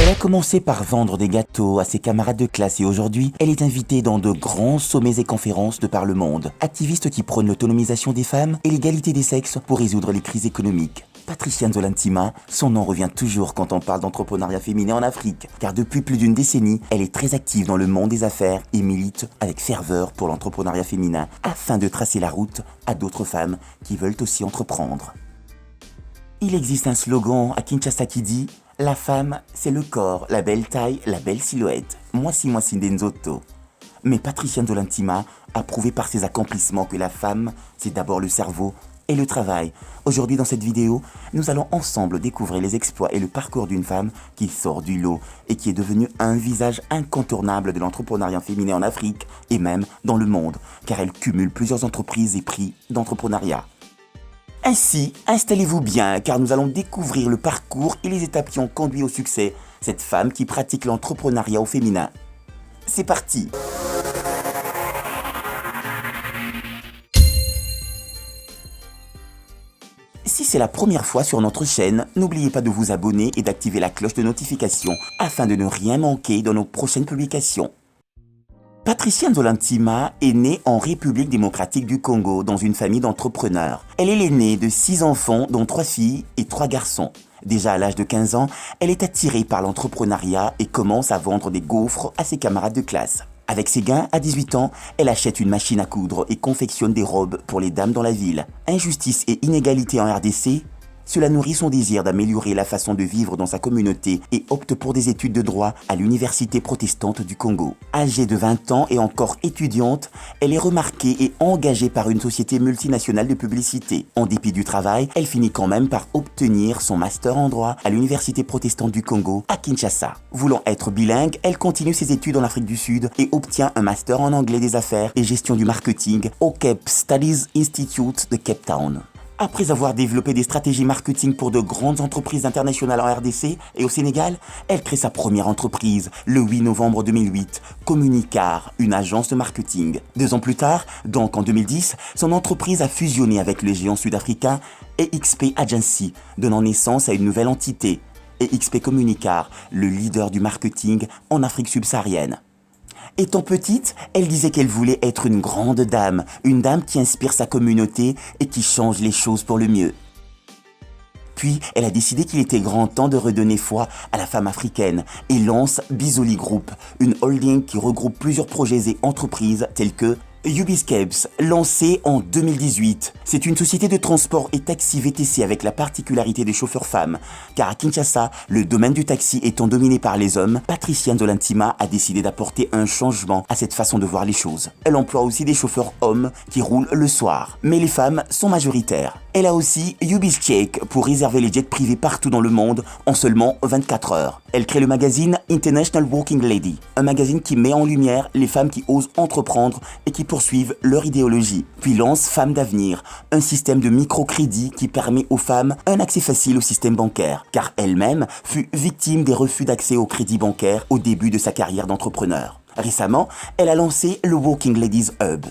Elle a commencé par vendre des gâteaux à ses camarades de classe et aujourd'hui, elle est invitée dans de grands sommets et conférences de par le monde. Activiste qui prône l'autonomisation des femmes et l'égalité des sexes pour résoudre les crises économiques. Patricia Nzolantima, son nom revient toujours quand on parle d'entrepreneuriat féminin en Afrique, car depuis plus d'une décennie, elle est très active dans le monde des affaires et milite avec ferveur pour l'entrepreneuriat féminin afin de tracer la route à d'autres femmes qui veulent aussi entreprendre. Il existe un slogan à Kinshasa qui dit « La femme, c'est le corps, la belle taille, la belle silhouette. Mwasi Ndenzoto ». Mais Patricia Nzolantima a prouvé par ses accomplissements que la femme, c'est d'abord le cerveau et le travail. Aujourd'hui, dans cette vidéo, nous allons ensemble découvrir les exploits et le parcours d'une femme qui sort du lot et qui est devenue un visage incontournable de l'entrepreneuriat féminin en Afrique et même dans le monde, car elle cumule plusieurs entreprises et prix d'entrepreneuriat. Ainsi, installez-vous bien car nous allons découvrir le parcours et les étapes qui ont conduit au succès cette femme qui pratique l'entrepreneuriat au féminin. C'est parti! Si c'est la première fois sur notre chaîne, n'oubliez pas de vous abonner et d'activer la cloche de notification afin de ne rien manquer dans nos prochaines publications. Patricia Nzolantima est née en République démocratique du Congo dans une famille d'entrepreneurs. Elle est l'aînée de 6 enfants dont 3 filles et 3 garçons. Déjà à l'âge de 15 ans, elle est attirée par l'entrepreneuriat et commence à vendre des gaufres à ses camarades de classe. Avec ses gains, à 18 ans, elle achète une machine à coudre et confectionne des robes pour les dames dans la ville. Injustice et inégalité en RDC, cela nourrit son désir d'améliorer la façon de vivre dans sa communauté et opte pour des études de droit à l'Université protestante du Congo. Âgée de 20 ans et encore étudiante, elle est remarquée et engagée par une société multinationale de publicité. En dépit du travail, elle finit quand même par obtenir son master en droit à l'Université protestante du Congo à Kinshasa. Voulant être bilingue, elle continue ses études en Afrique du Sud et obtient un master en anglais des affaires et gestion du marketing au Cape Studies Institute de Cape Town. Après avoir développé des stratégies marketing pour de grandes entreprises internationales en RDC et au Sénégal, elle crée sa première entreprise le 8 novembre 2008, Communicar, une agence de marketing. 2 ans plus tard, donc en 2010, son entreprise a fusionné avec le géant sud-africain EXP Agency, donnant naissance à une nouvelle entité, EXP Communicar, le leader du marketing en Afrique subsaharienne. Étant petite, elle disait qu'elle voulait être une grande dame, une dame qui inspire sa communauté et qui change les choses pour le mieux. Puis, elle a décidé qu'il était grand temps de redonner foi à la femme africaine et lance Bizoli Group, une holding qui regroupe plusieurs projets et entreprises tels que Ubiscapes, lancé en 2018. C'est une société de transport et taxi VTC avec la particularité des chauffeurs femmes. Car à Kinshasa, le domaine du taxi étant dominé par les hommes, Patricia Nzolantima a décidé d'apporter un changement à cette façon de voir les choses. Elle emploie aussi des chauffeurs hommes qui roulent le soir. Mais les femmes sont majoritaires. Elle a aussi Ubischeck pour réserver les jets privés partout dans le monde en seulement 24 heures. Elle crée le magazine International Working Lady, un magazine qui met en lumière les femmes qui osent entreprendre et qui poursuivent leur idéologie. Puis lance Femmes d'avenir, un système de microcrédit qui permet aux femmes un accès facile au système bancaire, car elle-même fut victime des refus d'accès au crédit bancaire au début de sa carrière d'entrepreneur. Récemment, elle a lancé le Working Ladies Hub,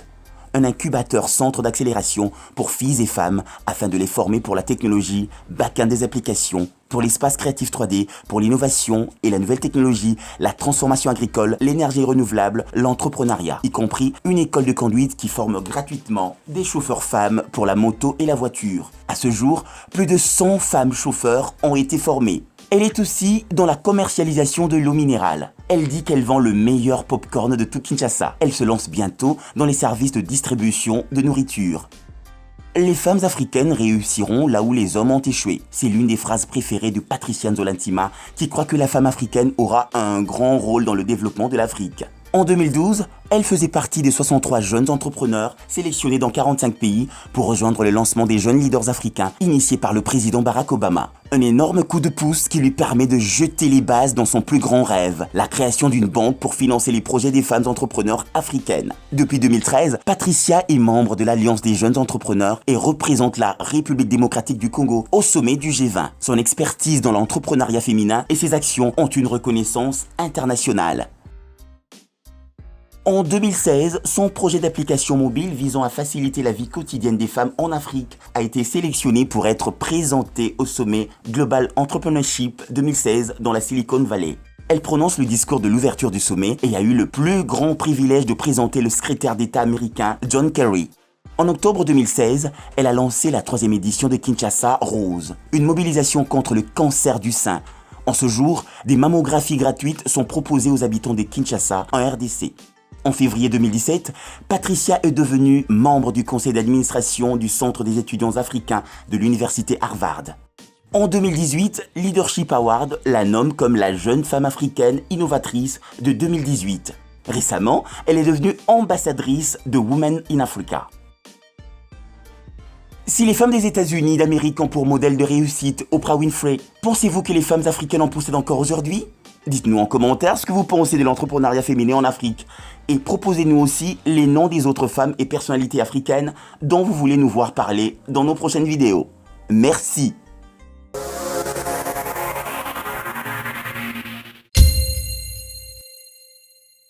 un incubateur centre d'accélération pour filles et femmes afin de les former pour la technologie, back-end des applications, pour l'espace créatif 3D, pour l'innovation et la nouvelle technologie, la transformation agricole, l'énergie renouvelable, l'entrepreneuriat, y compris une école de conduite qui forme gratuitement des chauffeurs femmes pour la moto et la voiture. À ce jour, plus de 100 femmes chauffeurs ont été formées. Elle est aussi dans la commercialisation de l'eau minérale. Elle dit qu'elle vend le meilleur popcorn de tout Kinshasa. Elle se lance bientôt dans les services de distribution de nourriture. Les femmes africaines réussiront là où les hommes ont échoué. C'est l'une des phrases préférées de Patricia Nzolantima qui croit que la femme africaine aura un grand rôle dans le développement de l'Afrique. En 2012, elle faisait partie des 63 jeunes entrepreneurs sélectionnés dans 45 pays pour rejoindre le lancement des jeunes leaders africains initié par le président Barack Obama. Un énorme coup de pouce qui lui permet de jeter les bases dans son plus grand rêve, la création d'une banque pour financer les projets des femmes entrepreneurs africaines. Depuis 2013, Patricia est membre de l'Alliance des jeunes entrepreneurs et représente la République démocratique du Congo au sommet du G20. Son expertise dans l'entrepreneuriat féminin et ses actions ont une reconnaissance internationale. En 2016, son projet d'application mobile visant à faciliter la vie quotidienne des femmes en Afrique a été sélectionné pour être présenté au sommet Global Entrepreneurship 2016 dans la Silicon Valley. Elle prononce le discours de l'ouverture du sommet et a eu le plus grand privilège de présenter le secrétaire d'État américain John Kerry. En octobre 2016, elle a lancé la 3e édition de Kinshasa Rose, une mobilisation contre le cancer du sein. En ce jour, des mammographies gratuites sont proposées aux habitants de Kinshasa en RDC. En février 2017, Patricia est devenue membre du conseil d'administration du Centre des étudiants africains de l'université Harvard. En 2018, Leadership Award la nomme comme la jeune femme africaine innovatrice de 2018. Récemment, elle est devenue ambassadrice de Women in Africa. Si les femmes des États-Unis d'Amérique ont pour modèle de réussite Oprah Winfrey, pensez-vous que les femmes africaines en possèdent encore aujourd'hui? Dites-nous en commentaire ce que vous pensez de l'entrepreneuriat féminin en Afrique et proposez-nous aussi les noms des autres femmes et personnalités africaines dont vous voulez nous voir parler dans nos prochaines vidéos. Merci.